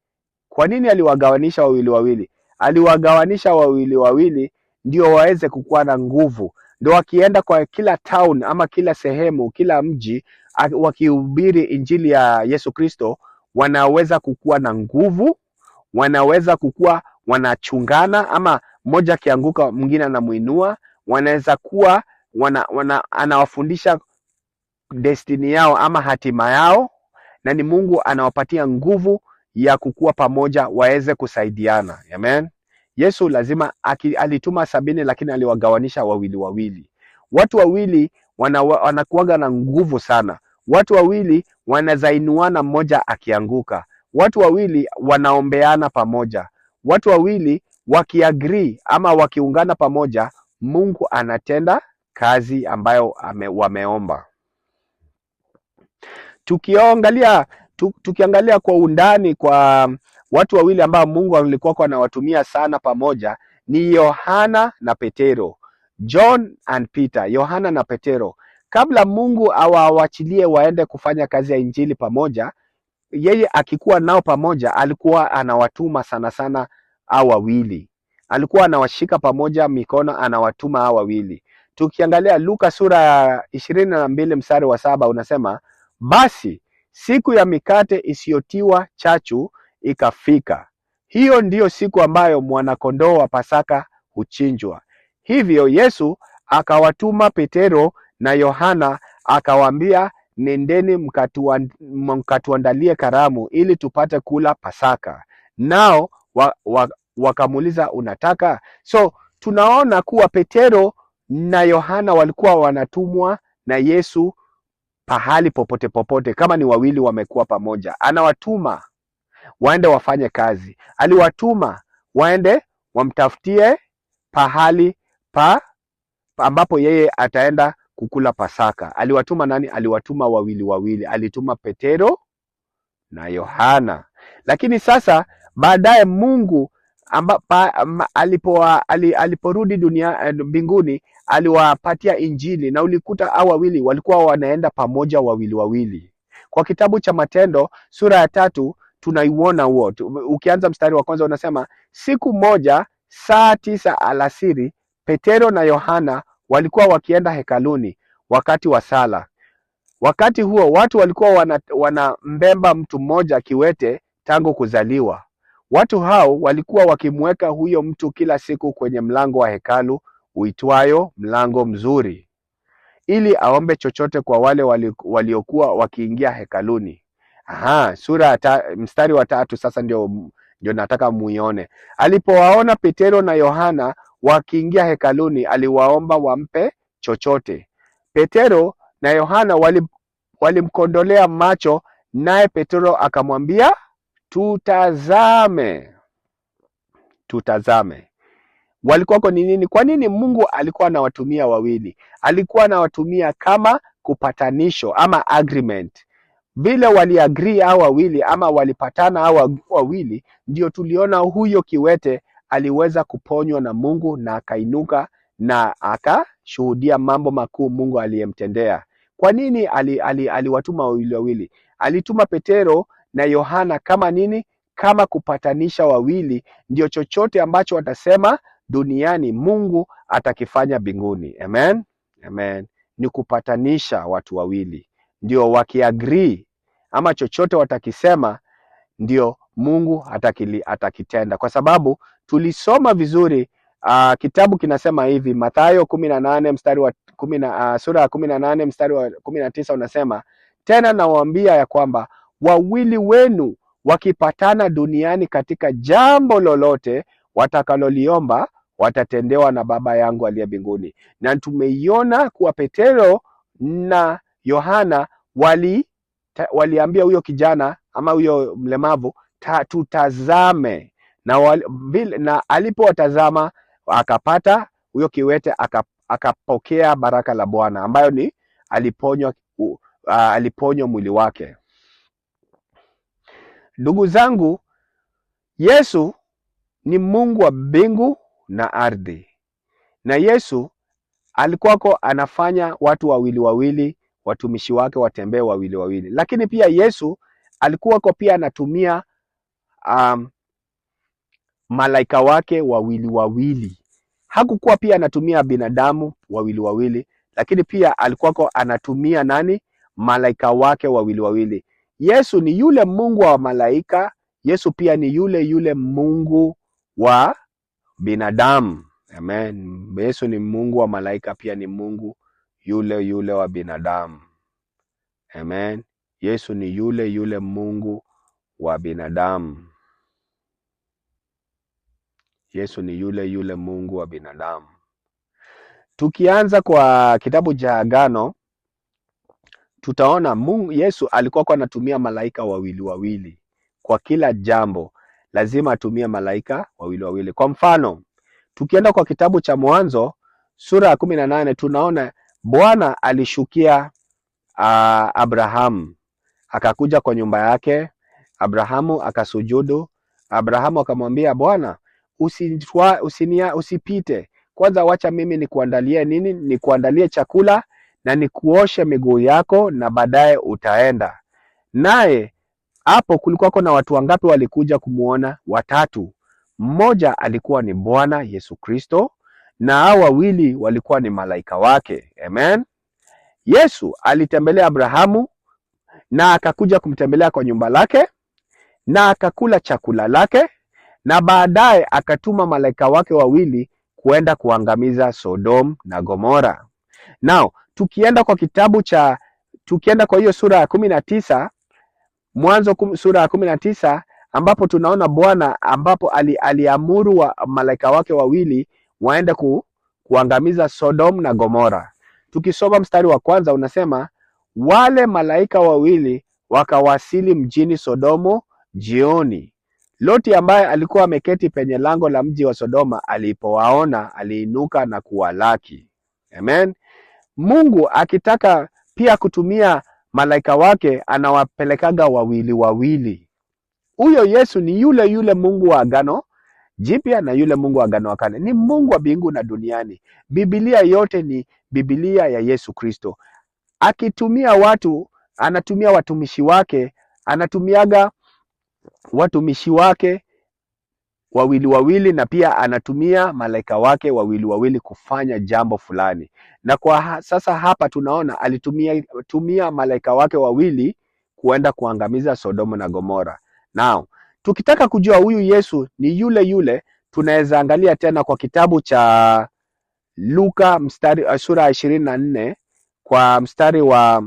Kwa nini aliwagawanisha wawili? Aliwagawanisha wawili ndio waweze kukuwa na nguvu, ndio wakienda kwa kila town ama kila sehemu, kila mji, wakihubiri injili ya Yesu Kristo, wanaweza kukua na nguvu, wanaweza kukua wanachungana, ama mmoja akianguka mwingine anamuinua. Wanaweza kuwa anawafundisha destiny yao ama hatima yao, na ni Mungu anawapatia nguvu ya kukua pamoja waweze kusaidiana. Amen. Yesu lazima alituma 70 lakini aliwagawanisha wawili. Watu wawili wanakuwaga na nguvu sana. Watu wawili wanazainuana mmoja akianguka. Watu wawili wanaombeana pamoja. Watu wawili wakiagree ama wakiungana pamoja, Mungu anatenda kazi ambayo wameomba. Tukiangalia kwa undani kwa watu wawili ambao Mungu alikuwa anawatumia sana pamoja, ni Yohana na Petero. John and Peter, Yohana na Petero. Kabla Mungu awaachilie waende kufanya kazi ya injili pamoja, yeye akikuwa nao pamoja, alikuwa anawatuma sana sana hao wawili. Alikuwa anawashika pamoja mikono, anawatuma hao wawili. Tukiangalia Luka sura ya 22 mstari wa 7 unasema, basi siku ya mikate isiyotiwa chachu ikafika. Hiyo ndiyo siku ambayo mwanakondoo wa Pasaka huchinjwa. Hivyo Yesu akawatuma Petero na Yohana, akawaambia, nendeni mkatuandalie karamu ili tupate kula Pasaka. Nao wakamuuliza, unataka? So tunaona kuwa Petero na Yohana walikuwa wanatumwa na Yesu pahali popote. Kama ni wawili wamekuwa pamoja, anawatuma waende wafanye kazi. Aliwatuma waende wamtafutie pahali ambapo yeye ataenda kukula Pasaka. Aliwatuma nani? Aliwatuma wawili. Alituma Petero na Yohana. Lakini sasa baadaye Mungu aliporudi mbinguni, aliwapatia injili, na ulikuta hao wawili walikuwa wanaenda pamoja wawili. Kwa kitabu cha Matendo sura ya 3 tunaiona huo. Ukianza mstari wa kwanza unasema, siku moja saa 9 alasiri Petero na Yohana walikuwa wakienda hekaluni wakati wa sala. Wakati huo watu walikuwa wanambemba mtu mmoja kiwete tangu kuzaliwa. Watu hao walikuwa wakimweka huyo mtu kila siku kwenye mlango wa hekalu uitwayo Mlango Mzuri, ili aombe chochote kwa wale waliokuwa wakiingia hekaluni. Mstari wa 3 sasa ndio nataka muione. Alipowaona Petero na Yohana wakiingia hekaluni, aliwaomba wampe chochote. Petero na Yohana walimkondolea macho, naye Petero akamwambia, tutazame. Walikuwa ni nini? Kwa nini Mungu alikuwa anawatumia wawili? Alikuwa anawatumia kama kupatanisho ama agreement. Vile waliagree hao wawili ama walipatana hao wawili, ndio tuliona huyo kiwete aliweza kuponywa na Mungu na akainuka na akashuhudia mambo makuu Mungu aliyemtendea. Kwa nini aliwatuma wawili? Alituma Petero na Yohana kama nini? Kama kupatanisha wawili, ndio chochote ambacho watasema duniani Mungu atakifanya mbinguni. Amen. Ni kupatanisha watu wawili, ndio wakiagree ama chochote watakisema, ndio Mungu atakitenda. Kwa sababu tulisoma vizuri, kitabu kinasema hivi, Mathayo 18 mstari wa sura ya 18 mstari wa 19 unasema, tena nawaambia ya kwamba wawili wenu wakipatana duniani katika jambo lolote watakaloliomba, watatendewa na Baba yangu aliye mbinguni. Na tumeiona kuwa Petero na Yohana waliambia huyo kijana ama huyo mlemavu, tutazame, na alipowatazama akapata huyo kiwete, akapokea baraka la Bwana, ambayo ni aliponywa mwili wake. Ndugu zangu, Yesu ni Mungu wa mbingu na ardhi, na Yesu alikuwako anafanya watu wawili, watumishi wake watembee wawili. Lakini pia Yesu alikuwako pia anatumia malaika wake wawili. Hakukuwa pia anatumia binadamu wawili, lakini pia alikuwako anatumia nani? Malaika wake wawili. Yesu ni yule Mungu wa malaika, Yesu pia ni yule Mungu wa binadamu. Amen. Yesu ni Mungu wa malaika, pia ni Mungu yule wa binadamu. Amen. Yesu ni yule Mungu wa binadamu. Yesu ni yule Mungu wa binadamu. Tukianza kwa kitabu cha Agano, tutaona Yesu alikuwa anatumia malaika wawili kwa kila jambo. Lazima atumie malaika wawili. Kwa mfano, tukienda kwa kitabu cha Mwanzo sura ya 18, tunaona Bwana alishukia Abrahamu, akakuja kwa nyumba yake. Abrahamu akasujudu. Abrahamu akamwambia Bwana, usipite, kwanza wacha mimi nikuandalie nini? Nikuandalie chakula na nikuoshe miguu yako, na baadaye utaenda. Naye hapo kulikuwa na watu wangapi walikuja kumuona? 3. Mmoja alikuwa ni Bwana Yesu Kristo, na hao 2 walikuwa ni malaika wake. Amen. Yesu alitembelea Abrahamu na akakuja kumtembelea kwa nyumba lake na akakula chakula lake, na baadaye akatuma malaika wake 2 kuenda kuangamiza Sodom na Gomora. Now, tukienda kwa hiyo sura ya 19, Mwanzo sura ya 19, ambapo tunaona Bwana ambapo aliamuru wa malaika wake 2 waende kuangamiza Sodom na Gomora. Tukisoma mstari wa 1 unasema, wale malaika 2 wakawasili mjini Sodomu jioni. Loti ambaye alikuwa ameketi penye lango la mji wa Sodoma alipowaona, aliinuka na kuwalaki. Amen. Mungu akitaka pia kutumia malaika wake anawapelekaga 2. Huyo Yesu ni yule Mungu wa Agano Jipya na yule Mungu wa Agano la Kale. Ni Mungu wa mbingu na duniani. Biblia yote ni Biblia ya Yesu Kristo. Akitumia watu, anatumia watumishi wake, anatumiaga watumishi wake 2 na pia anatumia malaika wake 2 kufanya jambo fulani. Na kwa sasa hapa tunaona alitumia malaika wake 2 kuenda kuangamiza Sodomu na Gomora. Now, tukitaka kujua huyu Yesu ni yule, tunaweza angalia tena kwa kitabu cha Luka sura 24 kwa mstari wa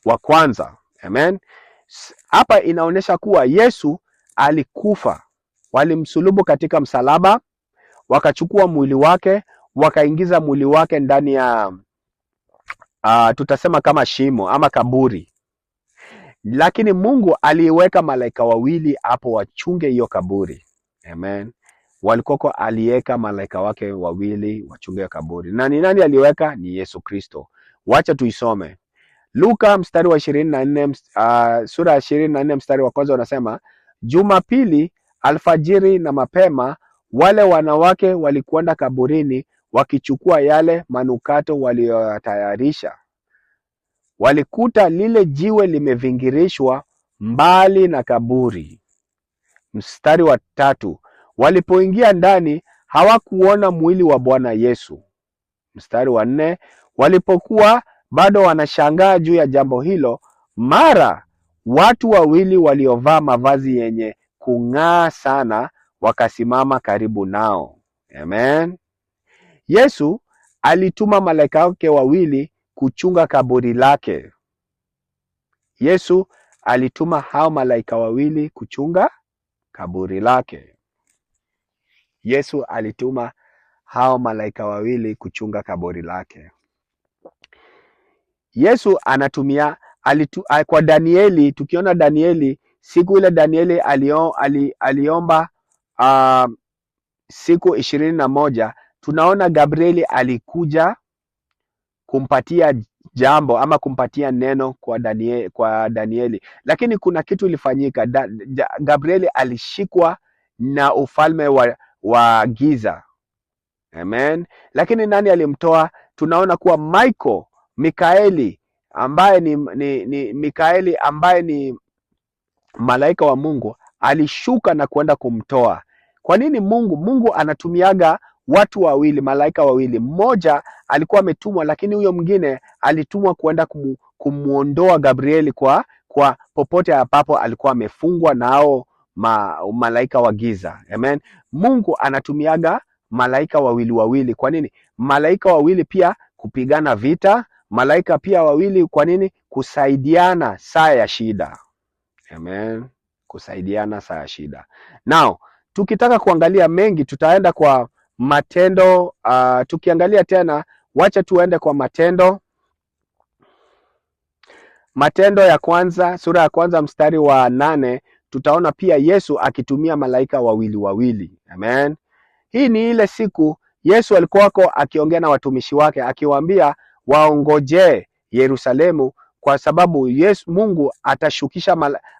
1. Amen. Hapa inaonyesha kuwa Yesu alikufa. Walimsulubu katika msalaba, wakachukua mwili wake, wakaingiza mwili wake ndani ya tutasema kama shimo ama kaburi. Lakini Mungu aliweka malaika 2 hapo wachunge hiyo kaburi. Amen. Walikuwa aliweka malaika wake 2 wachunge kaburi. Na ni nani aliweka? Ni Yesu Kristo. Wacha tuisome. Luka mstari wa 24, sura ya 24 mstari wa 1 unasema, Jumapili alfajiri na mapema wale wanawake walikwenda kaburini wakichukua yale manukato waliotayarisha. Walikuta lile jiwe limevingirishwa mbali na kaburi. Mstari wa 3, walipoingia ndani hawakuona mwili wa Bwana Yesu. Mstari wa 4, walipokuwa bado wanashangaa juu ya jambo hilo, mara watu 2 waliovaa mavazi yenye kung'aa sana wakasimama karibu nao. Amen. Yesu alituma malaika wake 2 kuchunga kaburi lake. Yesu alituma hao malaika 2 kuchunga kaburi lake. Yesu alituma hao malaika 2 kuchunga kaburi lake. Yesu anatumia kwa Danieli. Tukiona Danieli, siku ile Danieli aliomba siku 21, tunaona Gabrieli alikuja kumpatia jambo ama kumpatia neno kwa Danieli. Lakini kuna kitu ilifanyika. Gabrieli alishikwa na ufalme wa giza. Amen. Lakini nani alimtoa? Tunaona kuwa Mikaeli ambaye ni malaika wa Mungu alishuka na kwenda kumtoa. Kwa nini Mungu anatumiaga watu 2, malaika 2? Mmoja alikuwa ametumwa, lakini huyo mwingine alitumwa kwenda kumuondoa Gabrieli kwa kwa popote ambapo alikuwa amefungwa nao malaika wa giza. Amen. Mungu anatumiaga malaika wawili. Kwa nini? Malaika wawili pia kupigana vita, malaika pia wawili kwa nini? Kusaidiana saa ya shida. Amen. Kusaidiana saa ya shida. Now, tukitaka kuangalia mengi tutaenda kwa Matendo. Tukiangalia tena, wacha tuende kwa Matendo ya kwanza, sura ya kwanza mstari wa 8, tutaona pia Yesu akitumia malaika wawili. Amen. Hii ni ile siku Yesu alikuwako akiongea na watumishi wake akiwaambia waongoje Yerusalemu, kwa sababu Mungu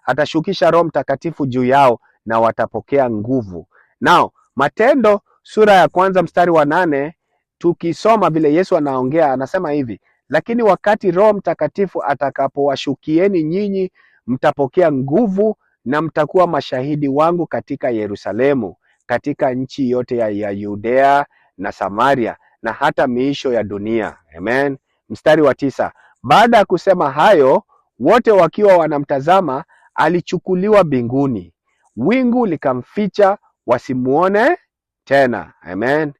atashukisha Roho Mtakatifu juu yao na watapokea nguvu. Now, Matendo sura ya kwanza mstari wa 8, tukisoma vile Yesu anaongea, anasema hivi: lakini wakati Roho Mtakatifu atakapowashukieni nyinyi, mtapokea nguvu na mtakuwa mashahidi wangu katika Yerusalemu, katika nchi yote ya Yudea na Samaria na hata miisho ya dunia. Amen. Mstari wa 9, baada ya kusema hayo, wote wakiwa wanamtazama, alichukuliwa mbinguni, wingu likamficha wasimuone tena. Amen.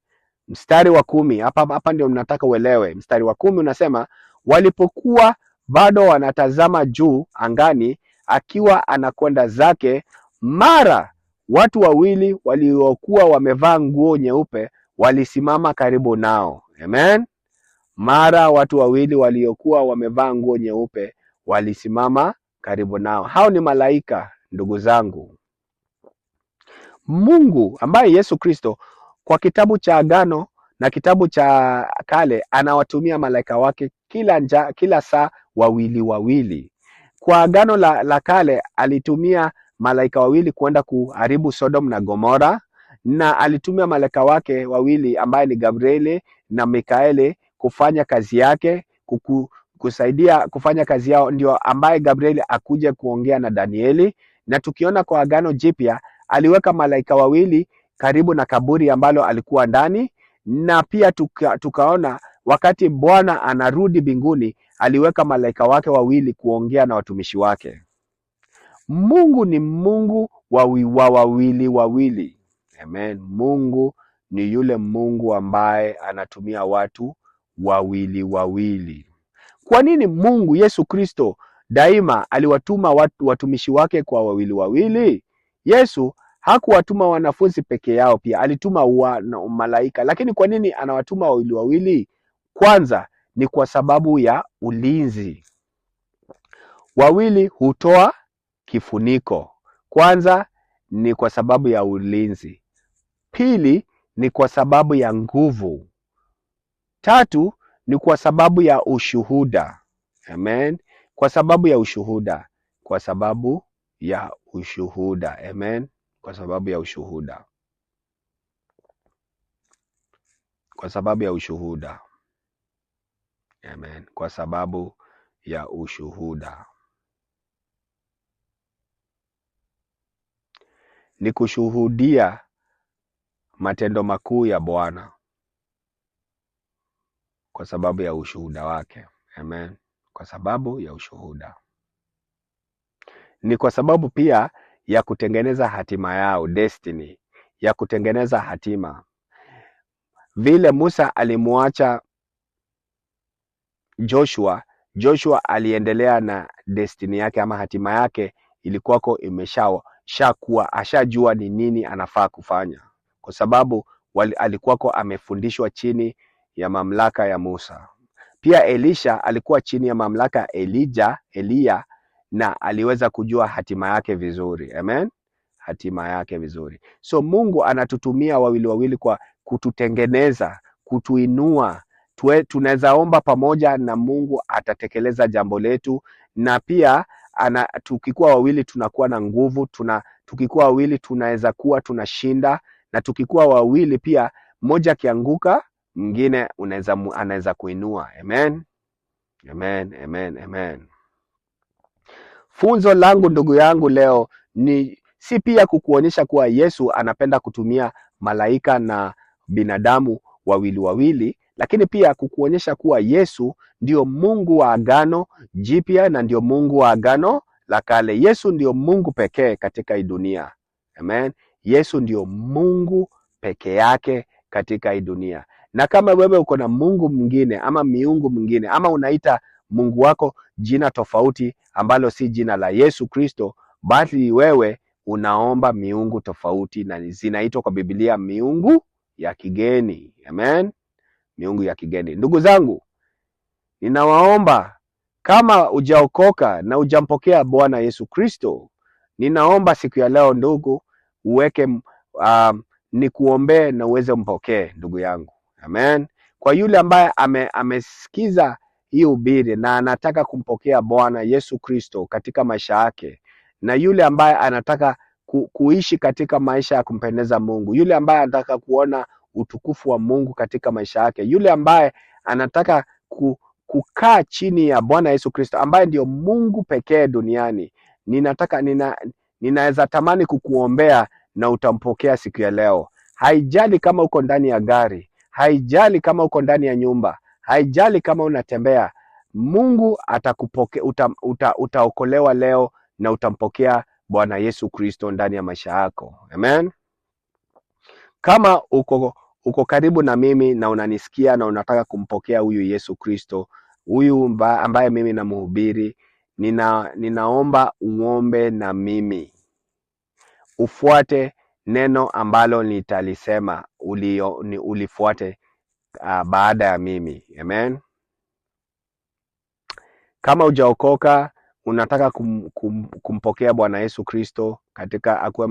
Mstari wa 10, hapa ndio mnataka uelewe. Mstari wa 10 unasema, walipokuwa bado wanatazama juu angani, akiwa anakwenda zake, mara watu wawili waliokuwa wamevaa nguo nyeupe walisimama karibu nao. Amen. Mara watu wawili waliokuwa wamevaa nguo nyeupe walisimama karibu nao. Hao ni malaika, ndugu zangu. Mungu ambaye Yesu Kristo kwa kitabu cha Agano na kitabu cha Kale anawatumia malaika wake kila saa wawili. Kwa Agano la Kale alitumia malaika wawili kwenda kuharibu Sodom na Gomora, na alitumia malaika wake wawili ambaye ni Gabrieli na Mikaeli kufanya kazi yake, kusaidia kufanya kazi yao, ndio ambaye Gabrieli akuje kuongea na Danieli. Na tukiona kwa Agano Jipya aliweka malaika wawili karibu na kaburi ambalo alikuwa ndani, na pia tukaona wakati Bwana anarudi mbinguni aliweka malaika wake wawili kuongea na watumishi wake. Mungu ni Mungu wa wawili. Amen. Mungu ni yule Mungu ambaye anatumia watu wawili. Kwa nini Mungu Yesu Kristo daima aliwatuma watumishi wake kwa wawili? Yesu hakuwatuma wanafunzi peke yao, pia alituma malaika. Lakini kwa nini anawatuma wawili? Kwanza ni kwa sababu ya ulinzi. Wawili hutoa kifuniko. Kwanza ni kwa sababu ya ulinzi. Pili ni kwa sababu ya nguvu. Tatu ni kwa sababu ya ushuhuda. Amen. Kwa sababu ya ushuhuda. Kwa sababu ya ushuhuda. Amen. Kwa sababu ya ushuhuda. Kwa sababu ya ushuhuda. Amen. Kwa sababu ya ushuhuda. Ni kushuhudia matendo makuu ya Bwana kwa sababu ya ushuhuda wake. Amen. Kwa sababu ya ushuhuda. Ni kwa sababu pia ya kutengeneza hatima yao, destiny, ya kutengeneza hatima. Vile Musa alimuacha Joshua aliendelea na destiny yake ama hatima yake ilikuwako imeshakuwa ashajua ni nini anafaa kufanya, kwa sababu alikuwako amefundishwa chini ya mamlaka ya Musa. Pia Elisha alikuwa chini ya mamlaka ya Eliya, na aliweza kujua hatima yake vizuri. Amen. Hatima yake vizuri. So Mungu anatutumia wawili kwa kututengeneza, kutuinua. Tunaweza omba pamoja na Mungu atatekeleza jambo letu, na pia tukikuwa wawili tunakuwa na nguvu, tukikuwa wawili tunaweza kuwa tunashinda, na tukikuwa wawili pia mmoja akianguka mwingine anaweza kuinua. Amen. Amen. Amen. Amen. Funzo langu ndugu yangu leo ni si pia kukuonyesha kuwa Yesu anapenda kutumia malaika na binadamu wawili, lakini pia kukuonyesha kuwa Yesu ndio Mungu wa Agano Jipya na ndio Mungu wa Agano la Kale. Yesu ndio Mungu pekee katika hii dunia. Amen. Yesu ndio Mungu peke yake katika hii dunia. Na kama wewe uko na Mungu mwingine ama miungu mwingine, ama unaita Mungu wako jina tofauti ambalo si jina la Yesu Kristo, bali wewe unaomba miungu tofauti, na zinaitwa kwa Biblia miungu ya kigeni. Amen. Miungu ya kigeni. Ndugu zangu, ninawaomba, kama hujaokoka na hujampokea Bwana Yesu Kristo, ninaomba siku ya leo ndugu, uweke nikuombee na uweze mpokee ndugu yangu. Amen. Kwa yule ambaye amesikiza hii ubiri na anataka kumpokea Bwana Yesu Kristo katika maisha yake, na yule ambaye anataka kuishi katika maisha ya kumpendeza Mungu, yule ambaye anataka kuona utukufu wa Mungu katika maisha yake, yule ambaye anataka kukaa chini ya Bwana Yesu Kristo ambaye ndio Mungu pekee duniani, ninaweza tamani kukuombea na utampokea siku ya leo. Haijali kama uko ndani ya gari, haijali kama uko ndani ya nyumba, haijali kama unatembea, Mungu atakupokea, utaokolewa leo na utampokea Bwana Yesu Kristo ndani ya maisha yako. Amen. Kama uko karibu na mimi na unanisikia na unataka kumpokea huyu Yesu Kristo, huyu ambaye mimi namhubiri, ninaomba uombe na mimi. Ufuate neno ambalo nitalisema, ulifuate baada ya mimi. Amen. Kama hujaokoka, unataka kumpokea Bwana Yesu Kristo katika akuwe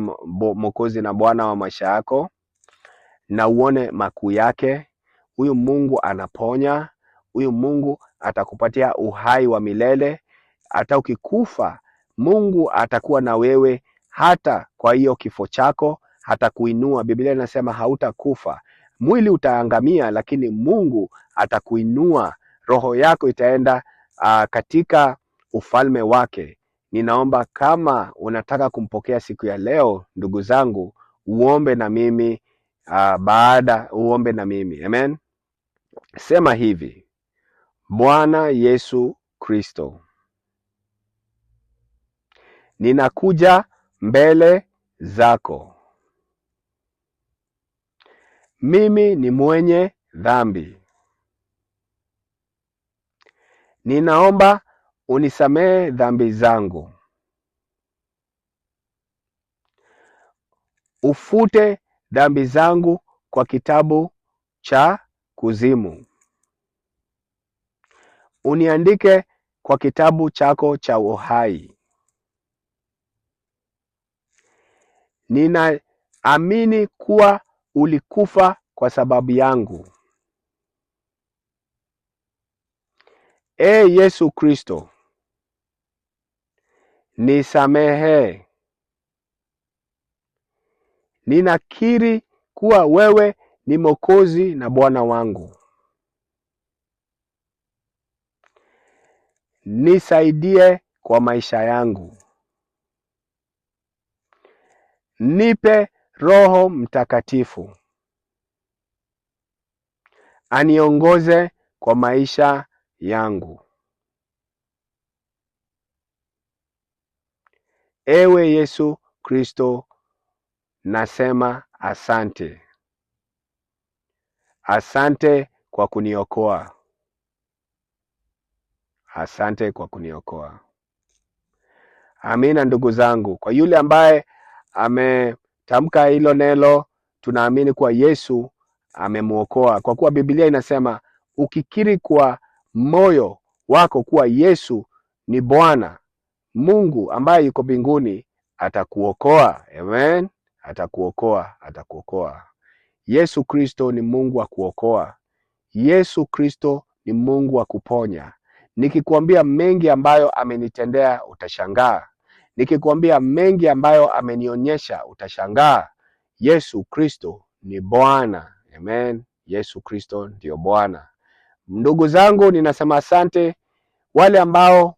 Mwokozi na Bwana wa maisha yako, na uone makuu yake. Huyu Mungu anaponya, huyu Mungu atakupatia uhai wa milele. Hata ukikufa, Mungu atakuwa na wewe hata kwa hiyo kifo chako, hata kuinua. Biblia inasema hautakufa. Mwili utaangamia, lakini Mungu atakuinua. Roho yako itaenda katika ufalme wake. Ninaomba kama unataka kumpokea siku ya leo, ndugu zangu, uombe na mimi. Uombe na mimi. Amen. Sema hivi: Bwana Yesu Kristo, ninakuja mbele zako. Mimi ni mwenye dhambi. Ninaomba unisamehe dhambi zangu. Ufute dhambi zangu kwa kitabu cha kuzimu. Uniandike kwa kitabu chako cha uhai. Ninaamini kuwa ulikufa kwa sababu yangu. Yesu Kristo, nisamehe. Ninakiri kuwa wewe ni Mwokozi na Bwana wangu. Nisaidie kwa maisha yangu. Nipe Roho Mtakatifu aniongoze kwa maisha yangu. Ewe Yesu Kristo, nasema asante. Asante kwa kuniokoa. Asante kwa kuniokoa. Amina. Ndugu zangu, kwa yule ambaye ametamka hilo neno, tunaamini kuwa Yesu amemuokoa, kwa kuwa Biblia inasema ukikiri kwa moyo wako kuwa Yesu ni Bwana, Mungu ambaye yuko mbinguni atakuokoa. Amen. Atakuokoa. Yesu Kristo ni Mungu wa kuokoa. Yesu Kristo ni Mungu wa kuponya. Nikikwambia mengi ambayo amenitendea utashangaa. Nikikwambia mengi ambayo amenionyesha utashangaa. Yesu Kristo ni Bwana. Amen. Yesu Kristo ndio Bwana. Ndugu zangu, ninasema asante. Wale ambao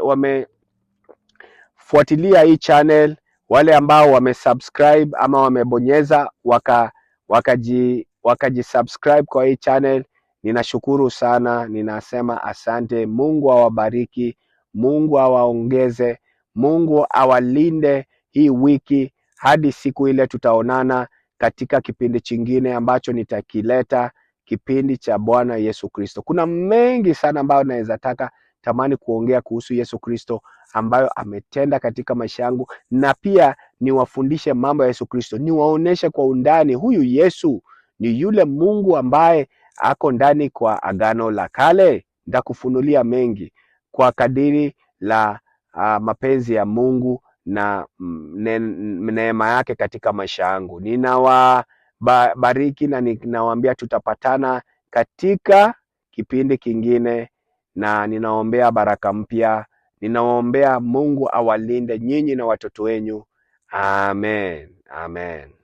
wamefuatilia hii channel, wale ambao wamesubscribe ama wamebonyeza wakajisubscribe kwa hii channel, ninashukuru sana. Ninasema asante. Mungu awabariki, Mungu awaongeze, Mungu awalinde hii wiki hadi siku ile tutaonana katika kipindi chingine ambacho nitakileta, kipindi cha Bwana Yesu Kristo. Kuna mengi sana ambayo naweza tamani kuongea kuhusu Yesu Kristo ambayo ametenda katika maisha yangu, na pia niwafundishe mambo ya Yesu Kristo, niwaoneshe kwa undani huyu Yesu ni yule Mungu ambaye ako ndani kwa Agano la Kale. Nitakufunulia mengi kwa kadiri la mapenzi ya Mungu na neema yake katika maisha yangu. Ninawabariki na ninawaambia tutapatana katika kipindi kingine, na ninaombea baraka mpya. Ninawaombea Mungu awalinde nyinyi na watoto wenyu. Amen. Amen.